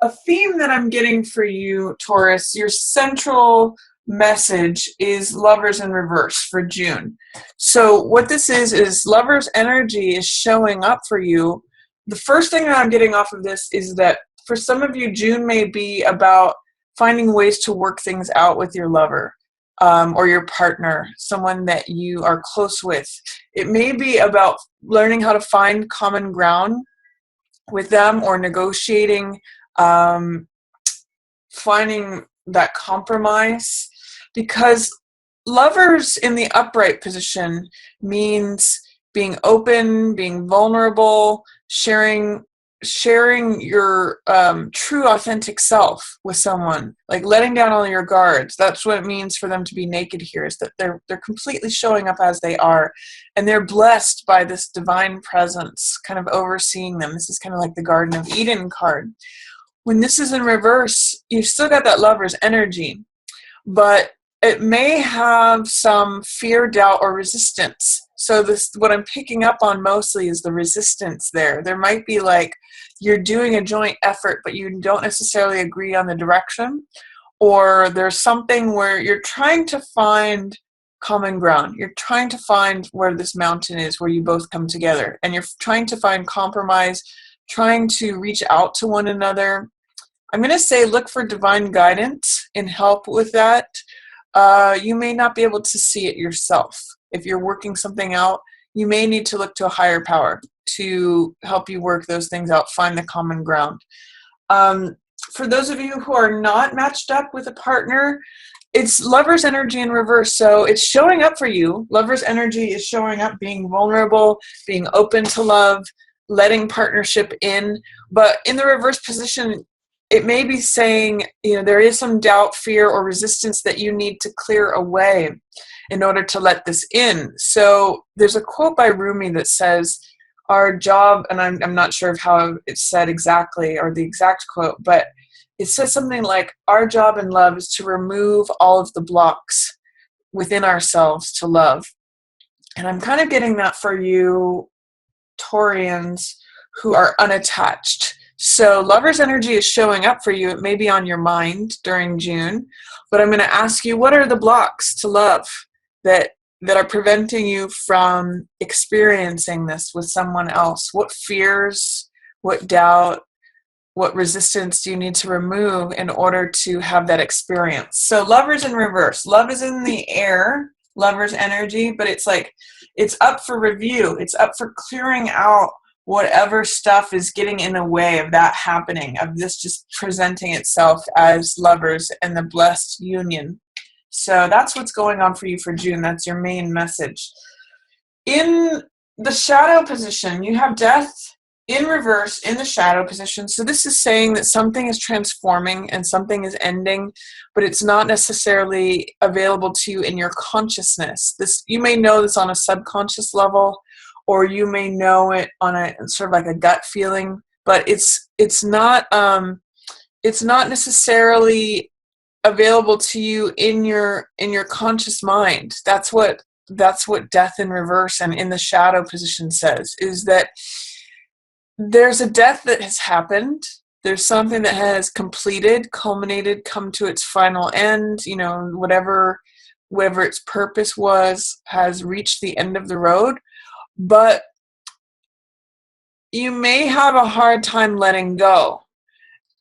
a theme that I'm getting for you, Taurus, your central message is lovers in reverse for June. So what this is lovers energy is showing up for you. The first thing that I'm getting off of this is that for some of you, June may be about finding ways to work things out with your lover, or your partner, someone that you are close with. It may be about learning how to find common ground with them, or negotiating, finding that compromise, because lovers in the upright position means being open, being vulnerable, sharing your true authentic self with someone, like letting down all your guards. That's what it means for them to be naked here, is that they're completely showing up as they are, and they're blessed by this divine presence kind of overseeing them. This is kind of like the Garden of Eden card. When this is in reverse, you've still got that lover's energy, but it may have some fear, doubt, or resistance. So what I'm picking up on mostly is the resistance there. There might be like you're doing a joint effort, but you don't necessarily agree on the direction, or there's something where you're trying to find common ground. You're trying to find where this mountain is, where you both come together, and you're trying to find compromise, trying to reach out to one another. I'm going to say look for divine guidance and help with that. You may not be able to see it yourself. If you're working something out, you may need to look to a higher power to help you work those things out, find the common ground. For those of you who are not matched up with a partner, it's lover's energy in reverse. So it's showing up for you. Lover's energy is showing up being vulnerable, being open to love, letting partnership in. But in the reverse position, it may be saying, there is some doubt, fear, or resistance that you need to clear away in order to let this in. So there's a quote by Rumi that says, our job, and I'm not sure of how it's said exactly, or the exact quote, but it says something like, our job in love is to remove all of the blocks within ourselves to love. And I'm kind of getting that for you, Taurians, who are unattached. So lover's energy is showing up for you. It may be on your mind during June, but I'm going to ask you, what are the blocks to love that are preventing you from experiencing this with someone else? What fears, what doubt, what resistance do you need to remove in order to have that experience? So lover's in reverse. Love is in the air, lover's energy, but it's like, it's up for review. It's up for clearing out whatever stuff is getting in the way of that happening, of this just presenting itself as lovers and the blessed union. So that's what's going on for you for June. That's your main message. In the shadow position, you have death in reverse in the shadow position. So this is saying that something is transforming and something is ending, but it's not necessarily available to you in your consciousness. You may know this on a subconscious level, or you may know it on a sort of like a gut feeling, but it's not necessarily available to you in your conscious mind. That's what death in reverse and in the shadow position says, is that there's a death that has happened. There's something that has completed, culminated, come to its final end. Whatever its purpose was has reached the end of the road. But you may have a hard time letting go.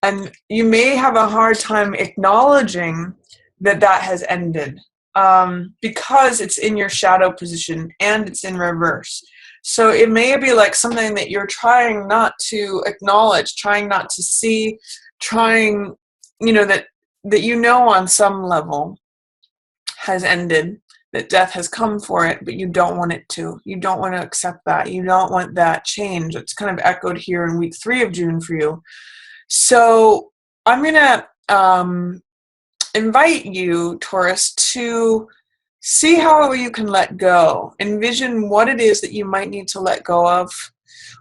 And you may have a hard time acknowledging that has ended, because it's in your shadow position and it's in reverse. So it may be like something that you're trying not to acknowledge, trying not to see, trying, that on some level has ended, that death has come for it, but you don't want it to. You don't want to accept that. You don't want that change. It's kind of echoed here in week 3 of June for you. So I'm going to invite you, Taurus, to see how you can let go. Envision what it is that you might need to let go of,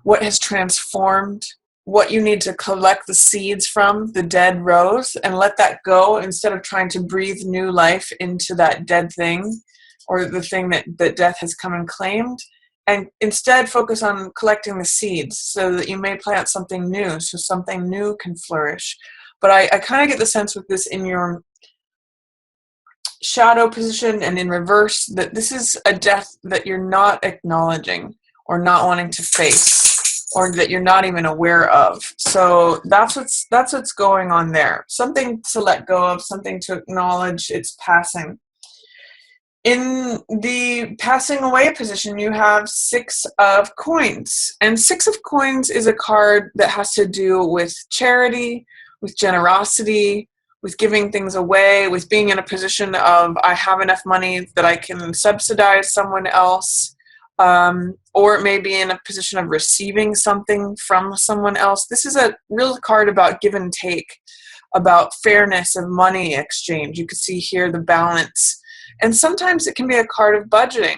what has transformed, what you need to collect the seeds from, the dead rose, and let that go instead of trying to breathe new life into that dead thing, or the thing that death has come and claimed. and instead focus on collecting the seeds so that you may plant something new, so something new can flourish. But I kind of get the sense with this in your shadow position and in reverse that this is a death that you're not acknowledging or not wanting to face, or that you're not even aware of. So that's what's going on there. Something to let go of, something to acknowledge it's passing. In the passing away position, you have 6 of coins. And 6 of coins is a card that has to do with charity, with generosity, with giving things away, with being in a position of I have enough money that I can subsidize someone else, or it may be in a position of receiving something from someone else. This is a real card about give and take, about fairness of money exchange. You can see here the balance. And sometimes it can be a card of budgeting.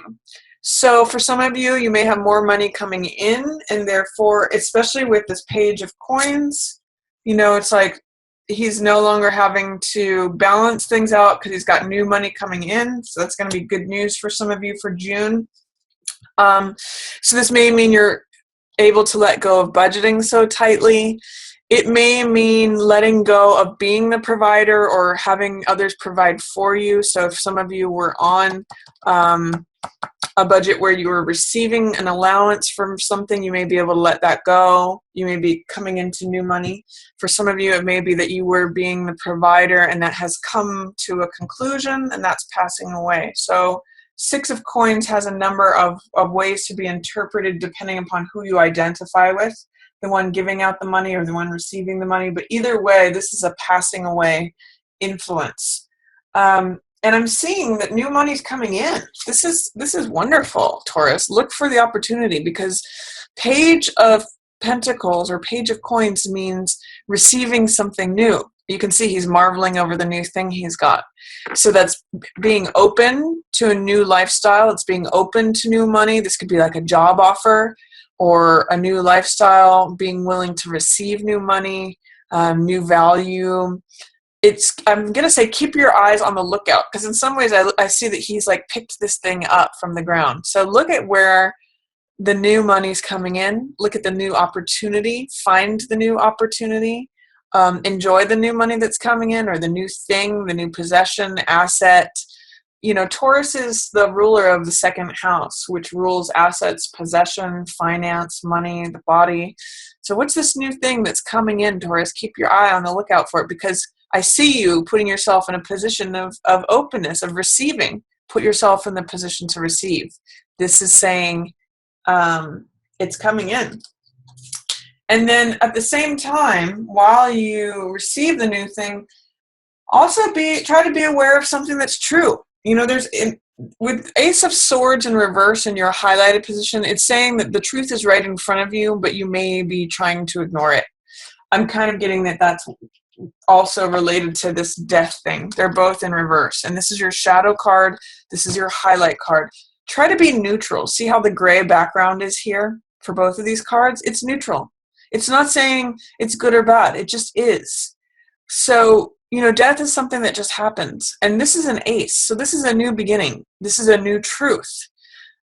So for some of you, you may have more money coming in, and therefore, especially with this page of coins, it's like he's no longer having to balance things out because he's got new money coming in. So that's going to be good news for some of you for June. So this may mean you're able to let go of budgeting so tightly. It may mean letting go of being the provider or having others provide for you. So if some of you were on a budget where you were receiving an allowance from something, you may be able to let that go. You may be coming into new money. For some of you, it may be that you were being the provider and that has come to a conclusion and that's passing away. So 6 of coins has a number of ways to be interpreted depending upon who you identify with, the one giving out the money or the one receiving the money. But either way, this is a passing away influence. And I'm seeing that new money's coming in. This is wonderful, Taurus. Look for the opportunity, because Page of Pentacles or Page of Coins means receiving something new. You can see he's marveling over the new thing he's got. So that's being open to a new lifestyle. It's being open to new money. This could be like a job offer or a new lifestyle, being willing to receive new money, new value. I'm going to say keep your eyes on the lookout, because in some ways I see that he's like picked this thing up from the ground. So look at where the new money's coming in. Look at the new opportunity. Find the new opportunity. Enjoy the new money that's coming in, or the new thing, the new possession, asset. Taurus is the ruler of the 2nd house, which rules assets, possession, finance, money, the body. So what's this new thing that's coming in, Taurus? Keep your eye on the lookout for it, because I see you putting yourself in a position of openness, of receiving. Put yourself in the position to receive. This is saying it's coming in. And then at the same time, while you receive the new thing, also try to be aware of something that's true. With Ace of Swords in reverse in your highlighted position, it's saying that the truth is right in front of you, but you may be trying to ignore it. I'm kind of getting that that's also related to this death thing. They're both in reverse. And this is your shadow card. This is your highlight card. Try to be neutral. See how the gray background is here for both of these cards? It's neutral. It's not saying it's good or bad. It just is. So, death is something that just happens. And this is an ace. So this is a new beginning. This is a new truth,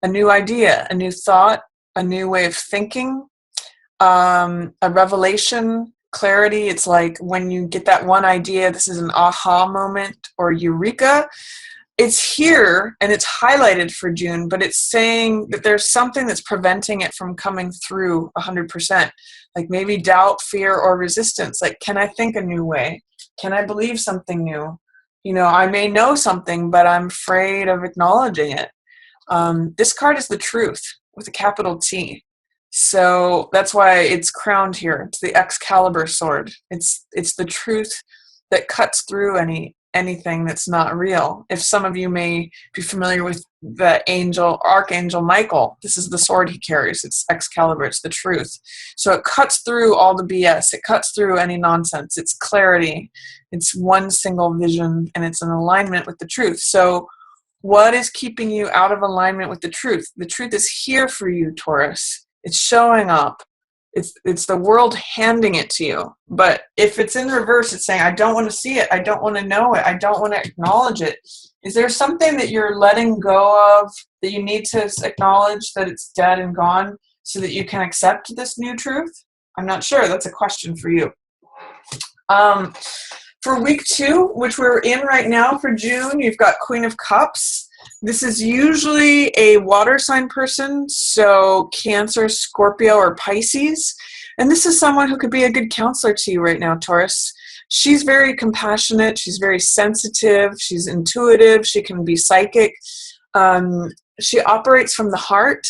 a new idea, a new thought, a new way of thinking, a revelation, clarity. It's like when you get that one idea, this is an aha moment or eureka. It's here and it's highlighted for June, but it's saying that there's something that's preventing it from coming through 100%. Like maybe doubt, fear, or resistance. Like, can I think a new way? Can I believe something new? I may know something, but I'm afraid of acknowledging it. This card is the truth with a capital T. So that's why it's crowned here. It's the Excalibur sword. It's the truth that cuts through anything that's not real. If some of you may be familiar with the Archangel Michael, this is the sword he carries. It's Excalibur. It's the truth. So it cuts through all the BS. It cuts through any nonsense. It's clarity. It's one single vision, and it's in alignment with the truth. So what is keeping you out of alignment with the truth? The truth is here for you, Taurus. It's showing up. It's the world handing it to you. But if it's in reverse, it's saying, I don't want to see it. I don't want to know it. I don't want to acknowledge it. Is there something that you're letting go of that you need to acknowledge that it's dead and gone so that you can accept this new truth? I'm not sure. That's a question for you. For week 2, which we're in right now for June, you've got Queen of Cups. This is usually a water sign person, so Cancer, Scorpio, or Pisces. And this is someone who could be a good counselor to you right now, Taurus. She's very compassionate. She's very sensitive. She's intuitive. She can be psychic. She operates from the heart.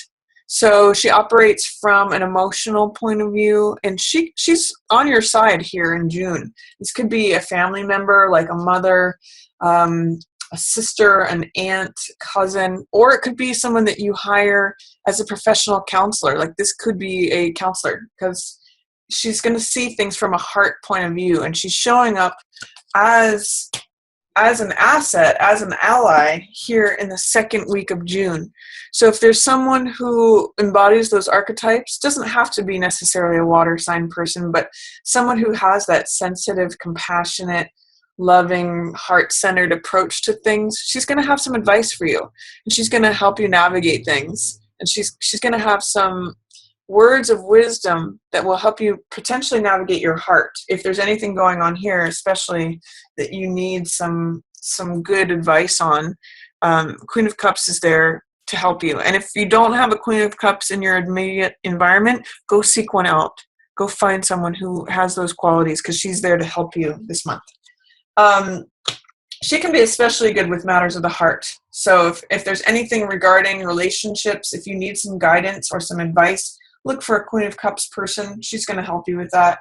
So she operates from an emotional point of view, and she's on your side here in June. This could be a family member, like a mother, a sister, an aunt, cousin, or it could be someone that you hire as a professional counselor. Like this could be a counselor because she's going to see things from a heart point of view, and she's showing up as an asset, as an ally here in the second week of June. So if there's someone who embodies those archetypes, doesn't have to be necessarily a water sign person, but someone who has that sensitive, compassionate, loving, heart-centered approach to things, she's going to have some advice for you, and she's going to help you navigate things, and she's going to have some words of wisdom that will help you potentially navigate your heart. If there's anything going on here, especially that you need some good advice on, Queen of Cups is there to help you. And if you don't have a Queen of Cups in your immediate environment, go seek one out. Go find someone who has those qualities, because she's there to help you this month. She can be especially good with matters of the heart. So if there's anything regarding relationships, if you need some guidance or some advice, look for a Queen of Cups person. She's going to help you with that.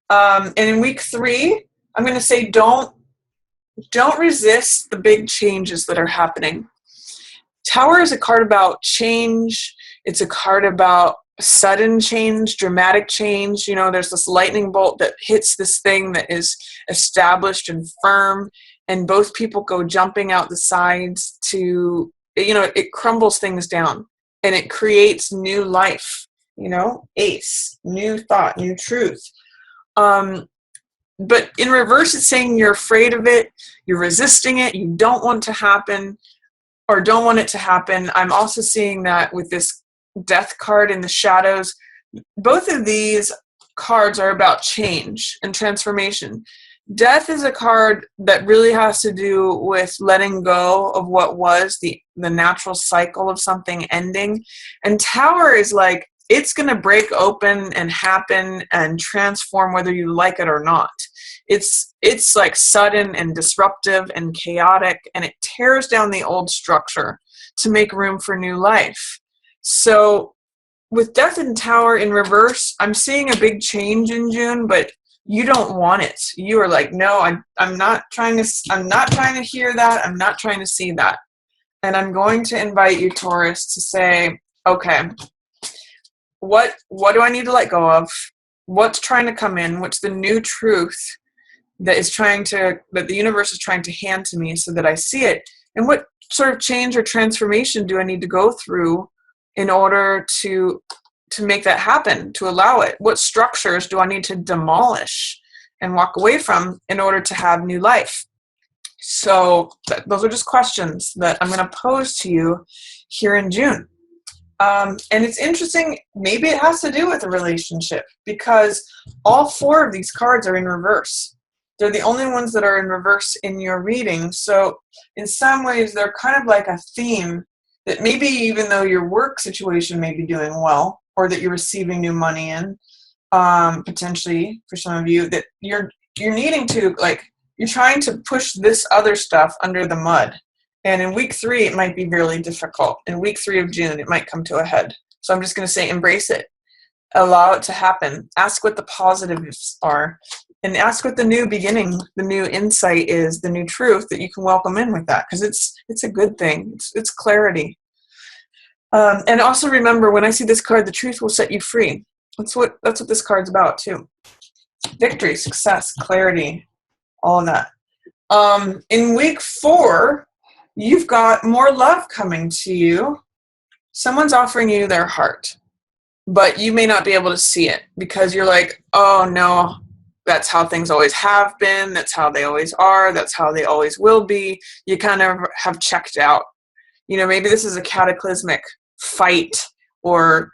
And in week 3, I'm going to say don't resist the big changes that are happening. Tower is a card about change. It's a card about sudden change, dramatic change. You know, there's this lightning bolt that hits this thing that is established and firm, and both people go jumping out the sides to, you know, it crumbles things down and it creates new life. You know, ace, new thought, new truth. But in reverse, it's saying you're afraid of it, you're resisting it, you don't want to happen, or don't want it to happen. I'm also seeing that with this death card in the shadows. Both of these cards are about change and transformation. Death is a card that really has to do with letting go of what was the natural cycle of something ending. And Tower is like, it's going to break open and happen and transform whether you like it or not. It's like sudden and disruptive and chaotic, and it tears down the old structure to make room for new life. So with Death and Tower in reverse, I'm seeing a big change in June, but you don't want it. You are like, no, I'm not trying to hear that. I'm not trying to see that. And I'm going to invite you, Taurus, to say, okay, what do I need to let go of? What's trying to come in? What's the new truth that the universe is trying to hand to me so that I see it? And what sort of change or transformation do I need to go through in order to make that happen, to allow it? What structures do I need to demolish and walk away from in order to have new life? So those are just questions that I'm going to pose to you here in June. And it's interesting, maybe it has to do with a relationship, because all 4 of these cards are in reverse. They're the only ones that are in reverse in your reading. So in some ways, they're kind of like a theme that maybe even though your work situation may be doing well, or that you're receiving new money in, potentially for some of you, that you're needing to, like, you're trying to push this other stuff under the mud. And in week 3, it might be really difficult. In week 3 of June, it might come to a head. So I'm just going to say, embrace it. Allow it to happen. Ask what the positives are. And ask what the new beginning, the new insight is, the new truth that you can welcome in with that. Because it's a good thing. It's clarity. And also remember, when I see this card, the truth will set you free. That's what this card's about too. Victory, success, clarity, all of that. In week 4, you've got more love coming to you. Someone's offering you their heart. but you may not be able to see it because you're like, oh no, that's how things always have been. That's how they always are. That's how they always will be. You kind of have checked out. Maybe this is a cataclysmic fight or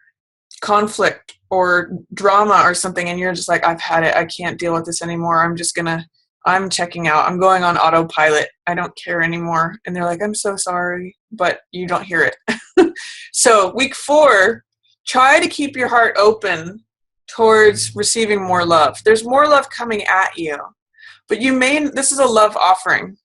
conflict or drama or something, and you're just like, I've had it. I can't deal with this anymore. I'm checking out. I'm going on autopilot. I don't care anymore. And they're like, I'm so sorry, but you don't hear it. So week 4, try to keep your heart open towards receiving more love. There's more love coming at you, but this is a love offering.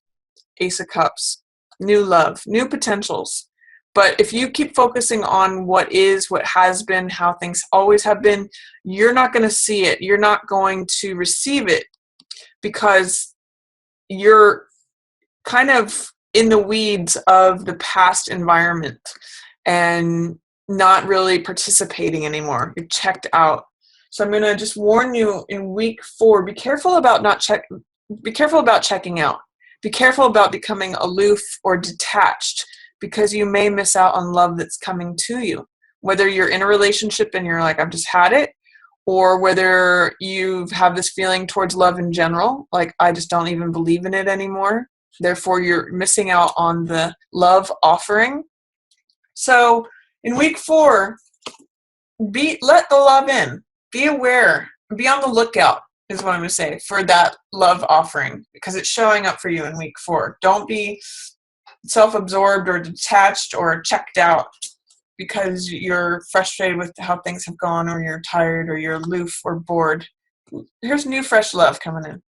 Ace of Cups, new love, new potentials. But if you keep focusing on what is, what has been, how things always have been, you're not going to see it. You're not going to receive it because you're kind of in the weeds of the past environment and not really participating anymore. You're checked out. So I'm going to just warn you in week 4, be careful about checking out. Be careful about becoming aloof or detached, because you may miss out on love that's coming to you. Whether you're in a relationship and you're like, I've just had it, or whether you have this feeling towards love in general, like, I just don't even believe in it anymore. Therefore, you're missing out on the love offering. So in week 4, let the love in. Be aware. Be on the lookout, is what I'm going to say, for that love offering, because it's showing up for you in week 4. Don't be self-absorbed or detached or checked out because you're frustrated with how things have gone, or you're tired, or you're aloof or bored. Here's new fresh love coming in.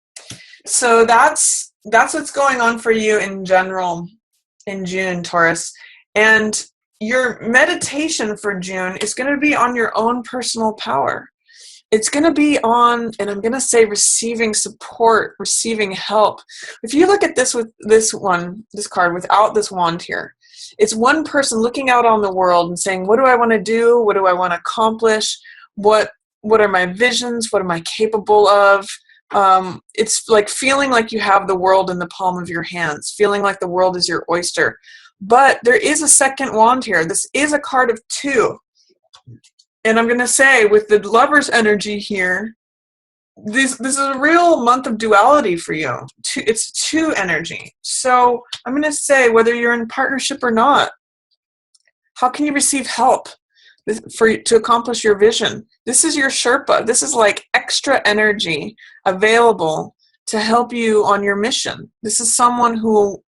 So that's what's going on for you in general in June, Taurus. And your meditation for June is going to be on your own personal power. It's going to be on, and I'm going to say, receiving support, receiving help. If you look at this with this card without this wand here, it's one person looking out on the world and saying, what do I want to do? What do I want to accomplish? What are my visions? What am I capable of? It's like feeling like you have the world in the palm of your hands, feeling like the world is your oyster. But there is a second wand here. This is a card of 2. And I'm going to say, with the Lover's energy here, this is a real month of duality for you. It's 2 energy. So I'm going to say, whether you're in partnership or not, how can you receive help to accomplish your vision? This is your Sherpa. This is like extra energy available to help you on your mission. This is someone who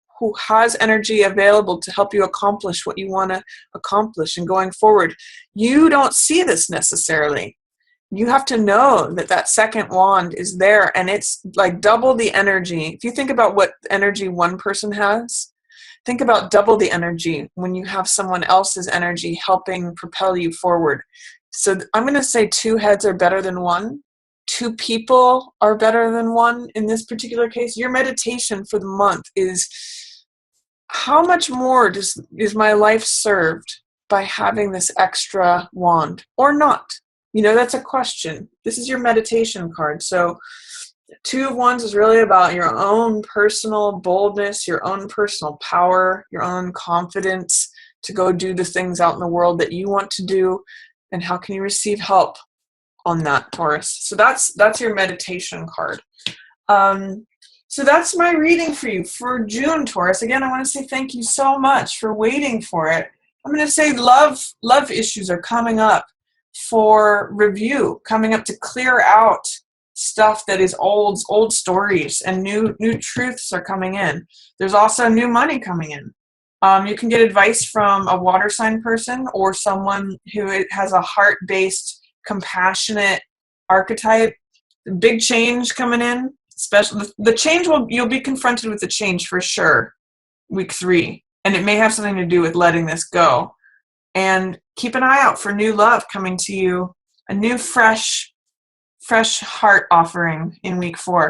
has energy available to help you accomplish what you want to accomplish. And going forward, you don't see this necessarily. You have to know that second wand is there, and it's like double the energy. If you think about what energy one person has, think about double the energy when you have someone else's energy helping propel you forward. So I'm going to say 2 heads are better than 1. 2 people are better than 1 in this particular case. Your meditation for the month is, how much more is my life served by having this extra wand or not? That's a question. This is your meditation card. So 2 of Wands is really about your own personal boldness, your own personal power, your own confidence to go do the things out in the world that you want to do. And how can you receive help on that, Taurus? So that's your meditation card. So that's my reading for you for June, Taurus. Again, I want to say thank you so much for waiting for it. I'm going to say love issues are coming up for review, coming up to clear out stuff that is old stories, and new truths are coming in. There's also new money coming in. You can get advice from a water sign person or someone who has a heart-based, compassionate archetype. Big change coming in. Especially the change, you'll be confronted with the change for sure, week 3. And it may have something to do with letting this go. And keep an eye out for new love coming to you, a new fresh heart offering in week 4.